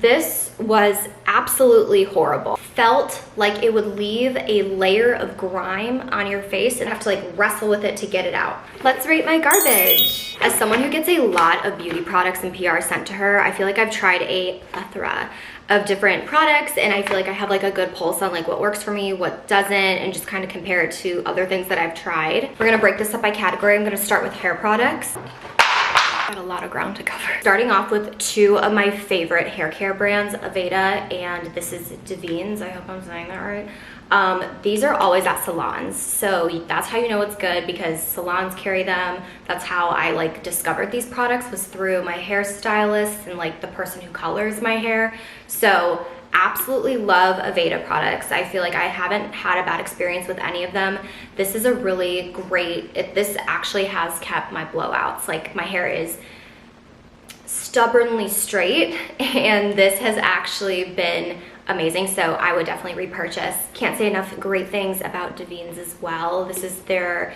This was absolutely horrible. Felt like it would leave a layer of grime on your face and have to like wrestle with it to get it out. Let's rate my garbage. As someone who gets a lot of beauty products and PR sent to her, I feel like I've tried a plethora of different products, and I feel like I have like a good pulse on like what works for me, what doesn't, and just kind of compare it to other things that I've tried. We're gonna break this up by category. I'm gonna start with hair products. Got a lot of ground to cover. Starting off with two of my favorite hair care brands, Aveda, and this is Davines. I hope I'm saying that right. These are always at salons, so that's how you know it's good, because salons carry them. That's how I like discovered these products, was through my hairstylist and like the person who colors my hair. So absolutely love Aveda products. I feel like I haven't had a bad experience with any of them. This is a really great, this actually has kept my blowouts. Like my hair is stubbornly straight, and this has actually been amazing. So I would definitely repurchase. Can't say enough great things about Davines as well. This is their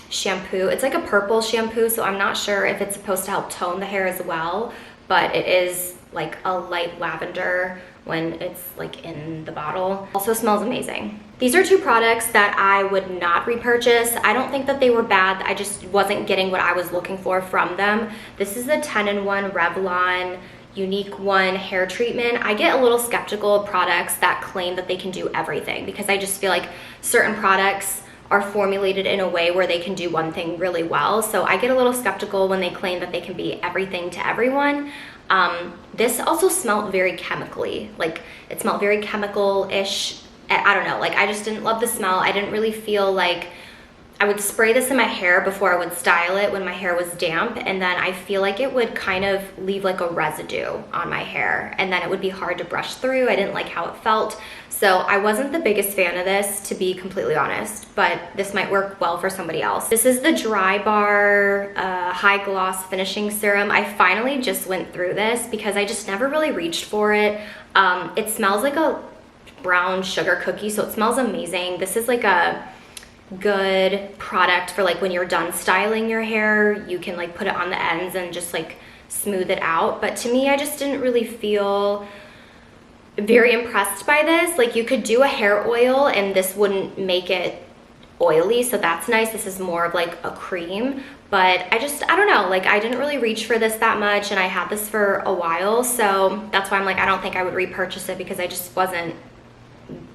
shampoo. It's like a purple shampoo, so I'm not sure if it's supposed to help tone the hair as well, but it is like a light lavender when it's like in the bottle. Also smells amazing. These are two products that I would not repurchase. I don't think that they were bad. I just wasn't getting what I was looking for from them. This is the 10-in-1 Revlon Unique One hair treatment. I get a little skeptical of products that claim that they can do everything, because I just feel like certain products are formulated in a way where they can do one thing really well. So I get a little skeptical when they claim that they can be everything to everyone. This also smelled very chemically. Like it smelled very chemical-ish. I don't know, like I just didn't love the smell. I didn't really feel like I would spray this in my hair before I would style it when my hair was damp, and then I feel like it would kind of leave like a residue on my hair, and then it would be hard to brush through. I didn't like how it felt. So I wasn't the biggest fan of this, to be completely honest, but this might work well for somebody else. This is the Dry Bar High Gloss Finishing Serum. I finally just went through this because I just never really reached for it. It smells like a brown sugar cookie, so it smells amazing. This is like a good product for like when you're done styling your hair, you can like put it on the ends and just like smooth it out. But to me, I just didn't really feel very impressed by this. Like you could do a hair oil and this wouldn't make it oily, so that's nice. This is more of like a cream, but I don't know, like I didn't really reach for this that much, and I had this for a while, so that's why I'm like I don't think I would repurchase it, because I just wasn't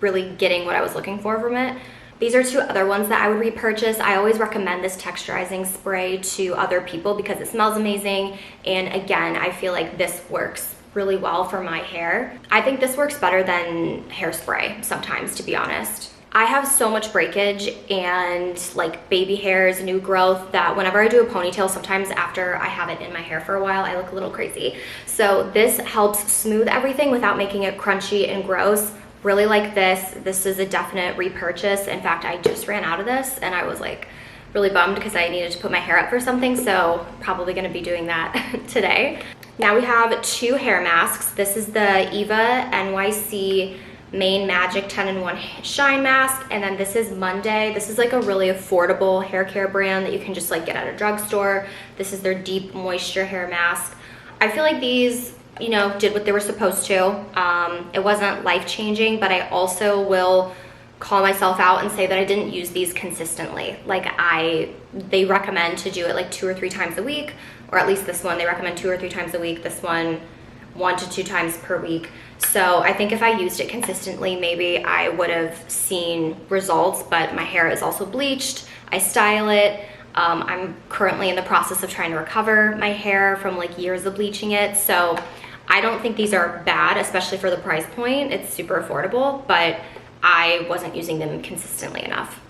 really getting what I was looking for from it. These are two other ones that I would repurchase. I always recommend this texturizing spray to other people because it smells amazing, and again, I feel like this works really well for my hair. I think this works better than hairspray sometimes, to be honest. I have so much breakage and like baby hairs, new growth, that whenever I do a ponytail, sometimes after I have it in my hair for a while, I look a little crazy. So this helps smooth everything without making it crunchy and gross. Really like this. This is a definite repurchase. In fact, I just ran out of this and I was like really bummed because I needed to put my hair up for something, so probably gonna be doing that today. Now we have two hair masks. This is the Eva NYC Main Magic 10-in-1 Shine Mask, and then this is Monday. This is like a really affordable hair care brand that you can just like get at a drugstore. This is their Deep Moisture Hair Mask. I feel like these, you know, did what they were supposed to. It wasn't life-changing, but I also will call myself out and say that I didn't use these consistently. Like they recommend to do it like 2 or 3 times a week, or at least this one, they recommend 2 or 3 times a week. This one, 1 to 2 times per week. So I think if I used it consistently, maybe I would have seen results, but my hair is also bleached. I style it. I'm currently in the process of trying to recover my hair from like years of bleaching it. So I don't think these are bad, especially for the price point. It's super affordable, but I wasn't using them consistently enough.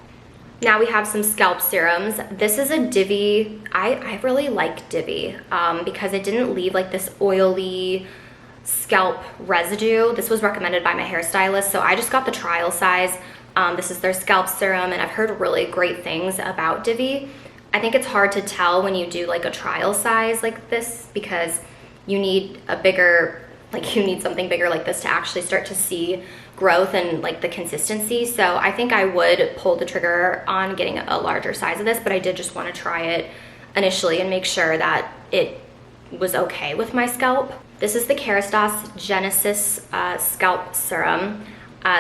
Now we have some scalp serums. This is a Divi. I really like Divi because it didn't leave like this oily scalp residue. This was recommended by my hairstylist, so I just got the trial size. This is their scalp serum, and I've heard really great things about Divi. I think it's hard to tell when you do like a trial size like this, because you need a bigger, like you need something bigger like this to actually start to see growth and like the consistency. So I think I would pull the trigger on getting a larger size of this, but I did just want to try it initially and make sure that it was okay with my scalp. This is the Kerastase Genesis Scalp Serum.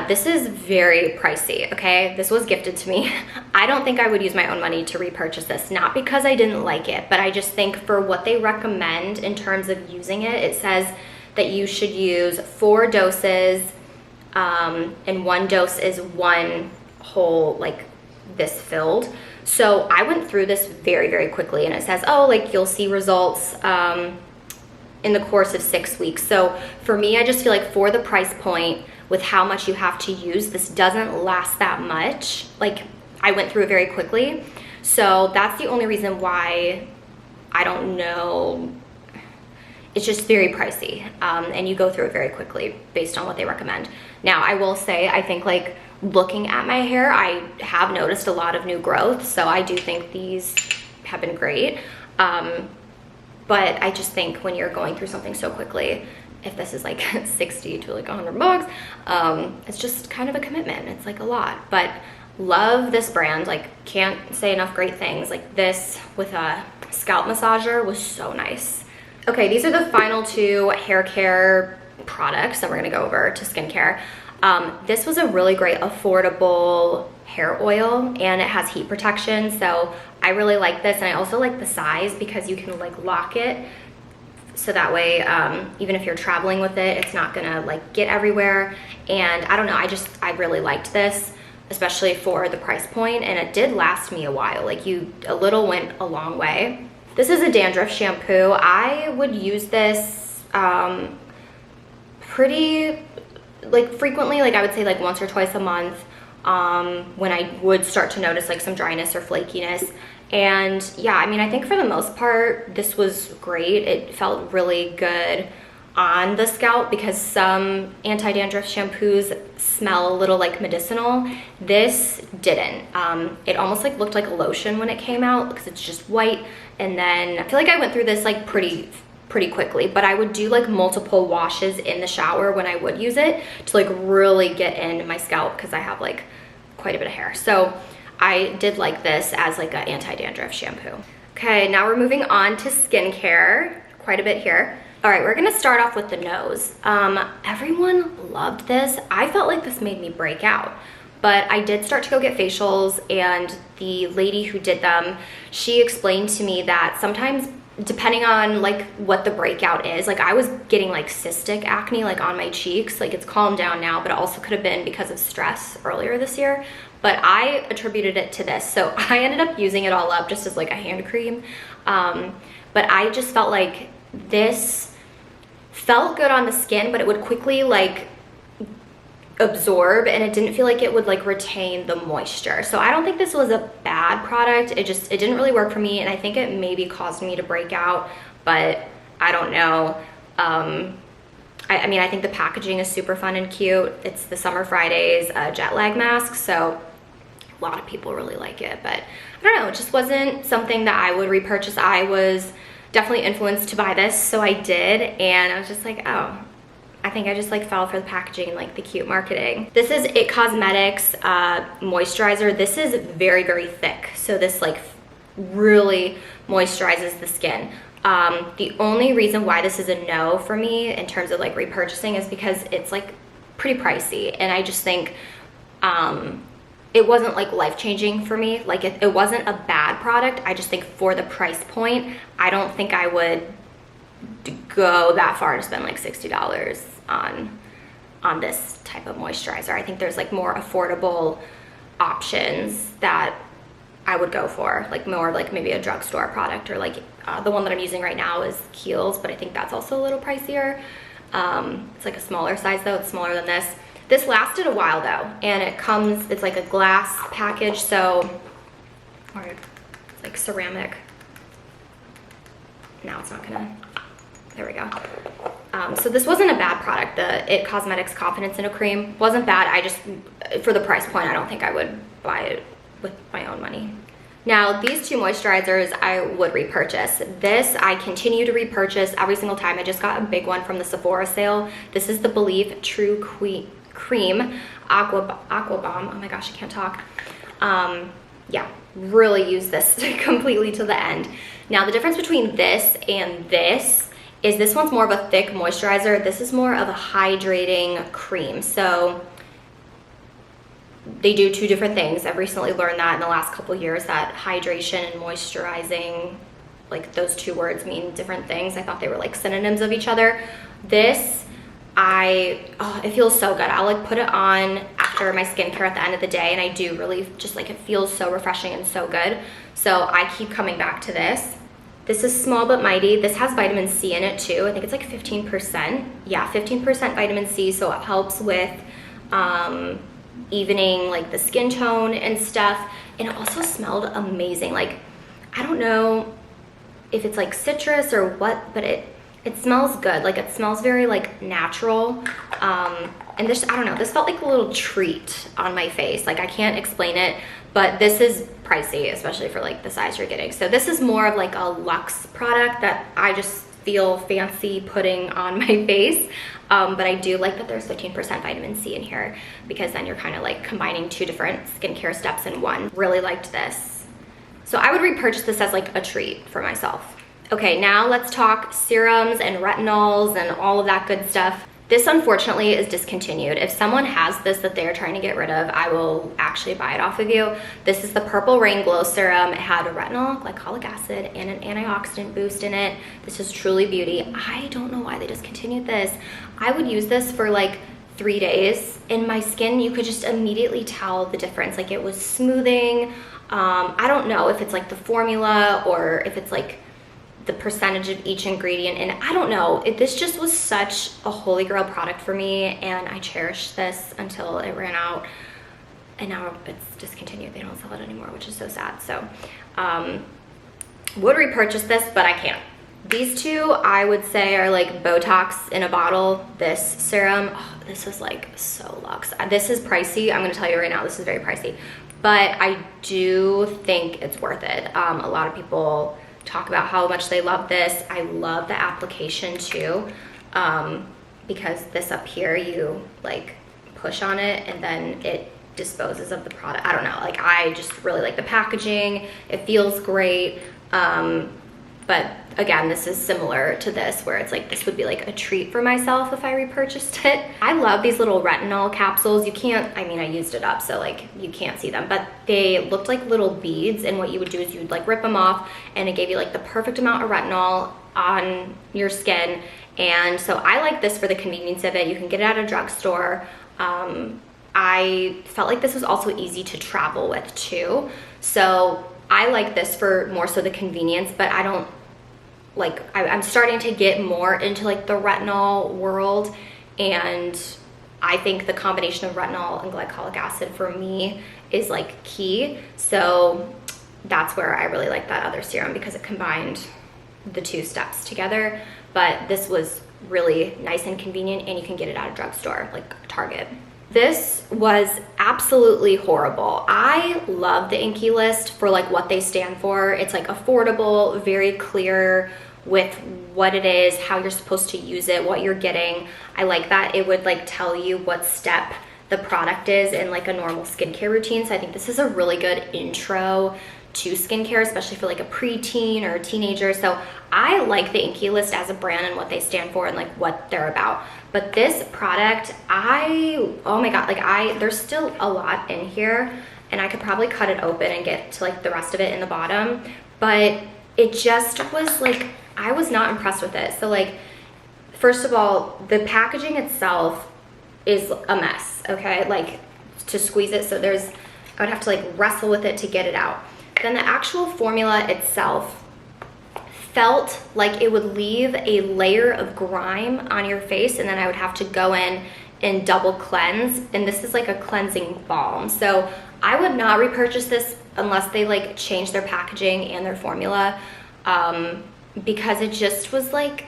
This is very pricey, okay? This was gifted to me. I don't think I would use my own money to repurchase this, not because I didn't like it, but I just think for what they recommend in terms of using it, it says that you should use 4 doses, and 1 dose is 1 whole, like this filled. So I went through this very, very quickly, and it says, oh, like you'll see results in the course of 6 weeks. So for me, I just feel like for the price point, with how much you have to use, this doesn't last that much. Like, I went through it very quickly. So that's the only reason why I don't know. It's just very pricey, and you go through it very quickly based on what they recommend. Now, I will say, I think like looking at my hair, I have noticed a lot of new growth. So I do think these have been great. But I just think when you're going through something so quickly, if this is like 60 to like $100, it's just kind of a commitment. It's like a lot, but love this brand. Like, can't say enough great things. Like, this with a scalp massager was so nice. Okay, these are the final 2 hair care products that we're gonna go over to skincare. This was a really great affordable hair oil, and it has heat protection, so I really like this. And I also like the size because you can like lock it, so that way even if you're traveling with it, it's not gonna like get everywhere. And I don't know, I really liked this, especially for the price point, and it did last me a while. Like, a little went a long way. This is a dandruff shampoo. I would use this pretty like frequently, like I would say like once or twice a month, when I would start to notice like some dryness or flakiness. And yeah, I mean, I think for the most part, this was great. It felt really good on the scalp because some anti-dandruff shampoos smell a little like medicinal. This didn't. It almost like looked like a lotion when it came out because it's just white. And then I feel like I went through this like pretty quickly, but I would do like multiple washes in the shower when I would use it to like really get in my scalp because I have like quite a bit of hair. So I did like this as like an anti-dandruff shampoo. Okay, now we're moving on to skincare, quite a bit here. All right, we're gonna start off with the nose. Everyone loved this. I felt like this made me break out, but I did start to go get facials, and the lady who did them, she explained to me that sometimes depending on like what the breakout is, like I was getting like cystic acne like on my cheeks. Like, it's calmed down now, but it also could have been because of stress earlier this year. But I attributed it to this. So I ended up using it all up just as like a hand cream. But I just felt like this felt good on the skin, but it would quickly like absorb, and it didn't feel like it would like retain the moisture. So I don't think this was a bad product. It didn't really work for me, and I think it maybe caused me to break out, but I don't know. I mean, I think the packaging is super fun and cute. It's the Summer Fridays jet lag mask, so a lot of people really like it, but I don't know, it just wasn't something that I would repurchase. I was definitely influenced to buy this, so I did, and I was just like, oh, I think I just like fell for the packaging and like the cute marketing. This is It Cosmetics moisturizer. This is very, very thick, so this like really moisturizes the skin. The only reason why this is a no for me in terms of like repurchasing is because it's like pretty pricey, and I just think it wasn't like life-changing for me. Like, it wasn't a bad product. I just think for the price point, I don't think I would go that far to spend like $60 on this type of moisturizer. I think there's like more affordable options that I would go for, like more like maybe a drugstore product, or like the one that I'm using right now is Kiehl's, but I think that's also a little pricier. It's like a smaller size though. It's smaller than this. This lasted a while though, and it's like a glass package, so, or it's like ceramic. Now it's not gonna, there we go. So this wasn't a bad product. The It Cosmetics Confidence in a Cream wasn't bad. I just, for the price point, I don't think I would buy it with my own money. Now, these 2 moisturizers I would repurchase. This I continue to repurchase every single time. I just got a big one from the Sephora sale. This is the Believe True Cream Aqua Bomb. Oh my gosh, I can't talk. Yeah, really use this completely to the end. Now, the difference between this and this is this one's more of a thick moisturizer. This is more of a hydrating cream. So they do two different things. I've recently learned that in the last couple years, that hydration and moisturizing, like those two words mean different things. I thought they were like synonyms of each other. This, it feels so good. I'll like put it on after my skincare at the end of the day, and I do really just like, it feels so refreshing and so good. So I keep coming back to this. This is Small But Mighty. This has vitamin C in it too. I think it's like 15%. Yeah, 15% vitamin C, so it helps with evening like the skin tone and stuff. And it also smelled amazing. Like, I don't know if it's like citrus or what, but it smells good. Like, it smells very like natural. And this, I don't know, this felt like a little treat on my face. Like, I can't explain it, but this is pricey, especially for like the size you're getting. So this is more of like a luxe product that I just feel fancy putting on my face. But I do like that there's 15% vitamin C in here, because then you're kind of like combining two different skincare steps in one. Really liked this. So I would repurchase this as like a treat for myself. Okay, now let's talk serums and retinols and all of that good stuff. This unfortunately is discontinued. If someone has this that they're trying to get rid of, I will actually buy it off of you. This is the Purple Rain Glow Serum. It had retinol, glycolic acid, and an antioxidant boost in it. This is truly beauty. I don't know why they discontinued this. I would use this for like 3 days. In my skin, you could just immediately tell the difference. Like, it was smoothing. I don't know if it's like the formula or if it's like the percentage of each ingredient, and I don't know. This just was such a holy grail product for me, and I cherished this until it ran out, and now it's discontinued. They don't sell it anymore, which is so sad. So would repurchase this, but I can't. These two I would say are like Botox in a bottle. This serum, oh, this is like so luxe. This is pricey. I'm gonna tell you right now, this is very pricey, but I do think it's worth it. A lot of people talk about how much they love this. I love the application too, because this up here, you like push on it and then it disposes of the product. I don't know, like, I just really like the packaging. It feels great. But again, this is similar to this, where it's like, this would be like a treat for myself if I repurchased it. I love these little retinol capsules. You can't, I mean, I used it up, so like you can't see them, but they looked like little beads, and what you would do is you would like rip them off, and it gave you like the perfect amount of retinol on your skin. And so I like this for the convenience of it. You can get it at a drugstore. I felt like this was also easy to travel with too. So I like this for more so the convenience, but I don't like, I'm starting to get more into like the retinol world, and I think the combination of retinol and glycolic acid for me is like key. So that's where I really like that other serum, because it combined the two steps together. But this was really nice and convenient, and you can get it at a drugstore like Target. This was absolutely horrible. I love the Inkey List for like what they stand for. It's like affordable, very clear with what it is, how you're supposed to use it, what you're getting. I like that it would like tell you what step the product is in like a normal skincare routine. So I think this is a really good intro to skincare, especially for like a preteen or a teenager. So I like the Inkey List as a brand and what they stand for and like what they're about. But this product, oh my God, like there's still a lot in here, and I could probably cut it open and get to like the rest of it in the bottom, but it just was like, I was not impressed with it. So like, first of all, the packaging itself is a mess, okay? Like, to squeeze it, so I would have to like wrestle with it to get it out. Then the actual formula itself felt like it would leave a layer of grime on your face, and then I would have to go in and double cleanse, and this is like a cleansing balm. So I would not repurchase this unless they like change their packaging and their formula, because it just was like,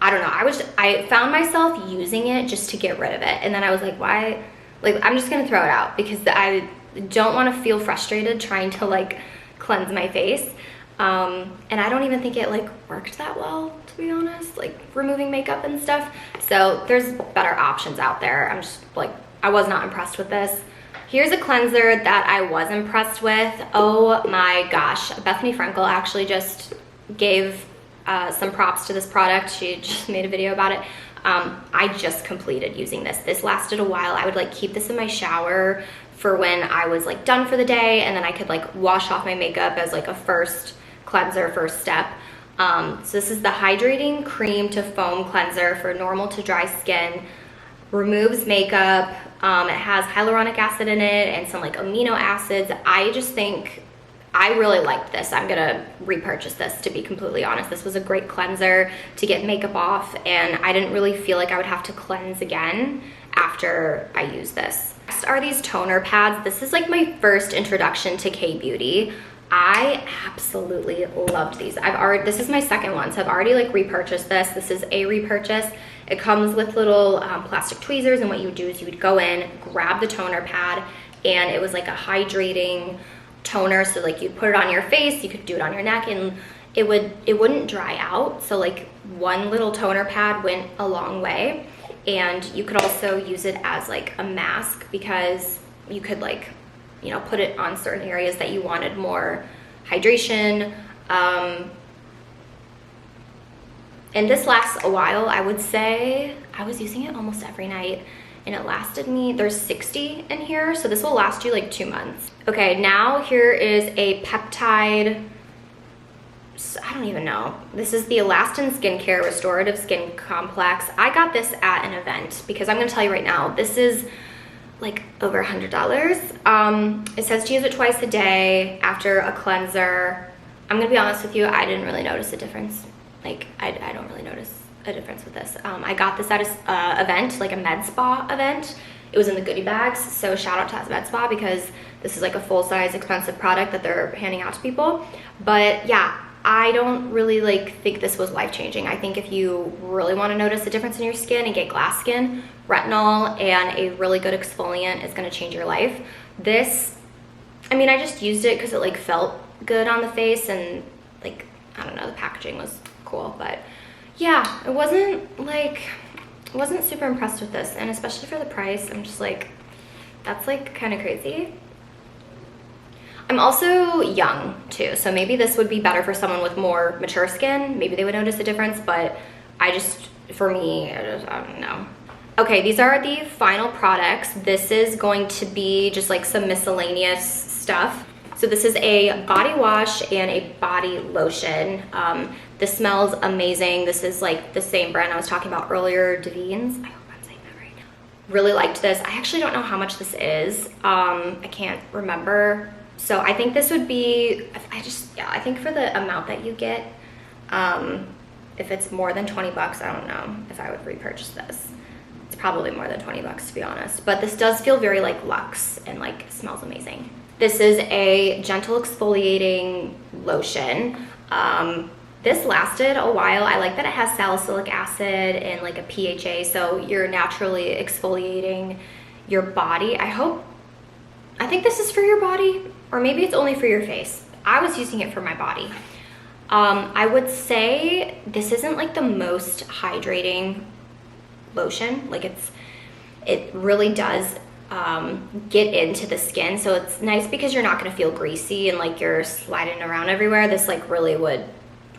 I don't know, I found myself using it just to get rid of it, and then I was like, why? Like, I'm just gonna throw it out, because I don't want to feel frustrated trying to like cleanse my face. And I don't even think it like worked that well, to be honest, like removing makeup and stuff. So there's better options out there. I'm just like, I was not impressed with this. Here's a cleanser that I was impressed with. Oh my gosh, Bethany Frankel actually just gave some props to this product. She just made a video about it. I just completed using this. This lasted a while. I would like keep this in my shower for when I was like done for the day, and then I could like wash off my makeup as like a first cleanser, first step. So this is the Hydrating Cream to Foam Cleanser for normal to dry skin. Removes makeup. It has hyaluronic acid in it and some like amino acids. I just think I really liked this. I'm gonna repurchase this, to be completely honest. This was a great cleanser to get makeup off, and I didn't really feel like I would have to cleanse again after I used this. Next are these toner pads. This is like my first introduction to K-Beauty. I absolutely loved these. This is my second one, so I've already like repurchased this. This is a repurchase. It comes with little plastic tweezers, and what you would do is you would go in, grab the toner pad, and it was like a hydrating toner. So like you'd put it on your face, you could do it on your neck, and it wouldn't dry out. So like one little toner pad went a long way. And you could also use it as like a mask, because you could like, you know, put it on certain areas that you wanted more hydration. And this lasts a while. I would say I was using it almost every night, and it lasted me, there's 60 in here, so this will last you like 2 months. Okay, now here is a peptide, I don't even know. This is the Elastin Skincare Restorative Skin Complex. I got this at an event because I'm gonna tell you right now, this is like over $100. It says to use it twice a day after a cleanser. I'm gonna be honest with you, I didn't really notice a difference. Like, I don't really notice a difference with this. I got this at an event, like a med spa event. It was in the goodie bags, so shout out to med spa, because this is like a full-size expensive product that they're handing out to people. But yeah, I don't really like think this was life-changing. I think if you really want to notice a difference in your skin and get glass skin, retinol and a really good exfoliant is going to change your life. This, I mean, I just used it because it like felt good on the face, and like, I don't know, the packaging was cool. But yeah, I wasn't super impressed with this, and especially for the price, I'm just like, that's like kind of crazy. I'm also young too, so maybe this would be better for someone with more mature skin. Maybe they would notice a difference, but for me, I don't know. Okay, these are the final products. This is going to be just like some miscellaneous stuff. So this is a body wash and a body lotion. This smells amazing. This is like the same brand I was talking about earlier, Davines. I hope I'm saying that right. Really liked this. I actually don't know how much this is. I can't remember. So I think this would be, I think for the amount that you get, if it's more than 20 bucks, I don't know if I would repurchase this. It's probably more than 20 bucks, to be honest. But this does feel very like luxe and like smells amazing. This is a gentle exfoliating lotion. This lasted a while. I like that it has salicylic acid and like a PHA, so you're naturally exfoliating your body. I think this is for your body, or maybe it's only for your face. I was using it for my body. I would say this isn't like the most hydrating lotion. Like it really does get into the skin, so it's nice because you're not gonna feel greasy and like you're sliding around everywhere. This like really would,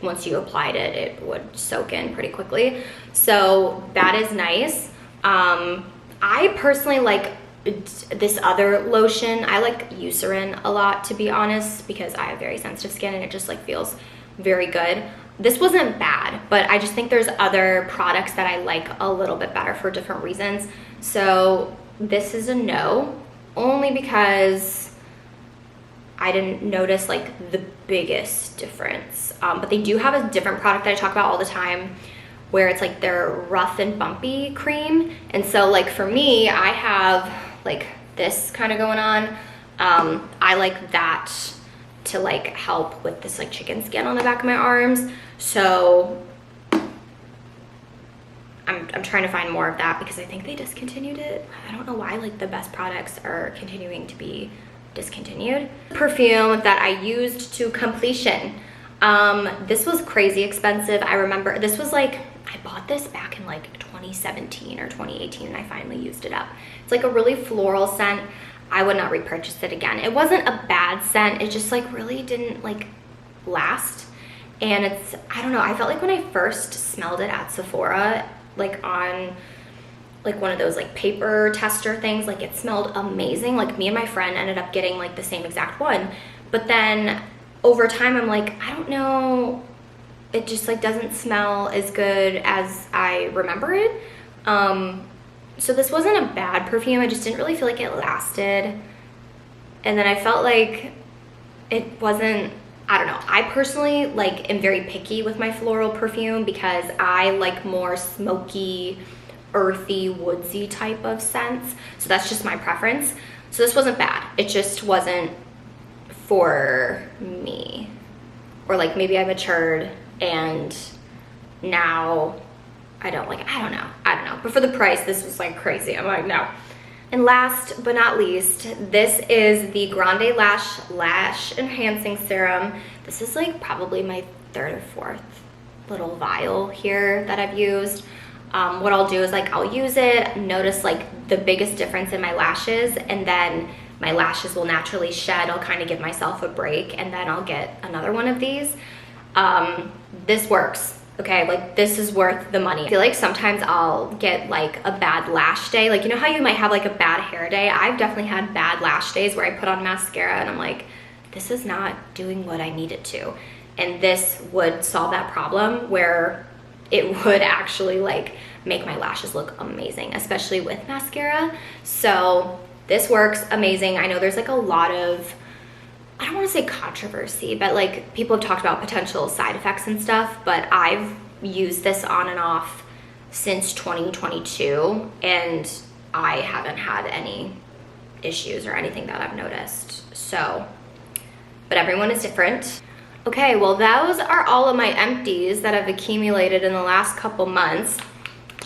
once you applied it, it would soak in pretty quickly. So that is nice. I personally like this other lotion. I like Eucerin a lot, to be honest, because I have very sensitive skin and it just like feels very good. This wasn't bad, but I just think there's other products that I like a little bit better for different reasons. So this is a no, only because I didn't notice like the biggest difference. But they do have a different product that I talk about all the time, where it's like their rough and bumpy cream. And so like for me, I have like this kind of going on. I like that to like help with this like chicken skin on the back of my arms. So I'm trying to find more of that because I think they discontinued it. I don't know why like the best products are continuing to be discontinued. Perfume that I used to completion. This was crazy expensive. I remember this was like, I bought this back in like 2017 or 2018 and I finally used it up. It's like a really floral scent. I would not repurchase it again. It wasn't a bad scent. It just like really didn't like last. and it's, I don't know, I felt like when I first smelled it at Sephora, like on like one of those like paper tester things, like it smelled amazing. Like me and my friend ended up getting like the same exact one, but then over time I'm like, I don't know, it just like doesn't smell as good as I remember it. So this wasn't a bad perfume, I just didn't really feel like it lasted. And then I felt like it wasn't, I don't know, I personally like am very picky with my floral perfume because I like more smoky, earthy, woodsy type of scents. So that's just my preference. So this wasn't bad, it just wasn't for me. Or like maybe I matured and now I don't know. But for the price, this was like crazy. I'm like, no. And last but not least, this is the Grande Lash Enhancing Serum. This is like probably my third or fourth little vial here that I've used. What I'll do is like, I'll use it, notice like the biggest difference in my lashes, and then my lashes will naturally shed. I'll kind of give myself a break, and then I'll get another one of these. This works. Okay, like this is worth the money. I feel like sometimes I'll get like a bad lash day. Like, you know how you might have like a bad hair day? I've definitely had bad lash days where I put on mascara and I'm like, this is not doing what I need it to. And this would solve that problem where it would actually like make my lashes look amazing, especially with mascara. So this works amazing. I know there's like a lot of, I don't want to say controversy, but like people have talked about potential side effects and stuff, but I've used this on and off since 2022 and I haven't had any issues or anything that I've noticed. So, but everyone is different. Okay, well those are all of my empties that I've accumulated in the last couple months.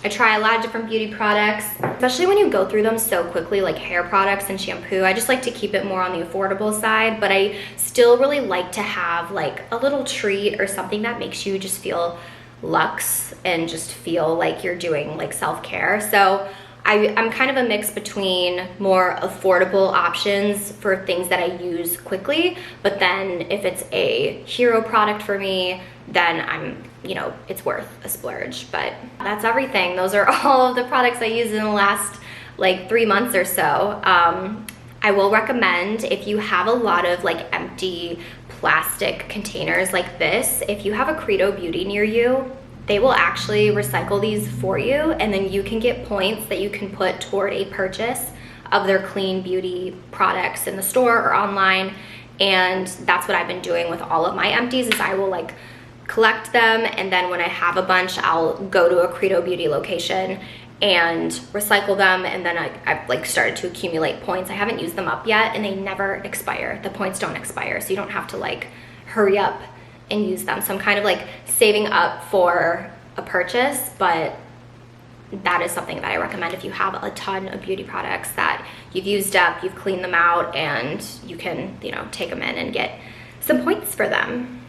I try a lot of different beauty products, especially when you go through them so quickly, like hair products and shampoo. I just like to keep it more on the affordable side, but I still really like to have like a little treat or something that makes you just feel luxe and just feel like you're doing like self-care. So I'm kind of a mix between more affordable options for things that I use quickly, but then if it's a hero product for me, then I'm, you know, it's worth a splurge. But that's everything. Those are all of the products I used in the last like 3 months or so. I will recommend, if you have a lot of like empty plastic containers like this, if you have a Credo Beauty near you, they will actually recycle these for you, and then you can get points that you can put toward a purchase of their clean beauty products in the store or online. And that's what I've been doing with all of my empties, is I will like collect them, and then when I have a bunch, I'll go to a Credo Beauty location and recycle them, and then I've like started to accumulate points. I haven't used them up yet, and they never expire. The points don't expire, so you don't have to like hurry up and use them. So I'm kind of like saving up for a purchase, but that is something that I recommend if you have a ton of beauty products that you've used up, you've cleaned them out, and you can, you know, take them in and get some points for them.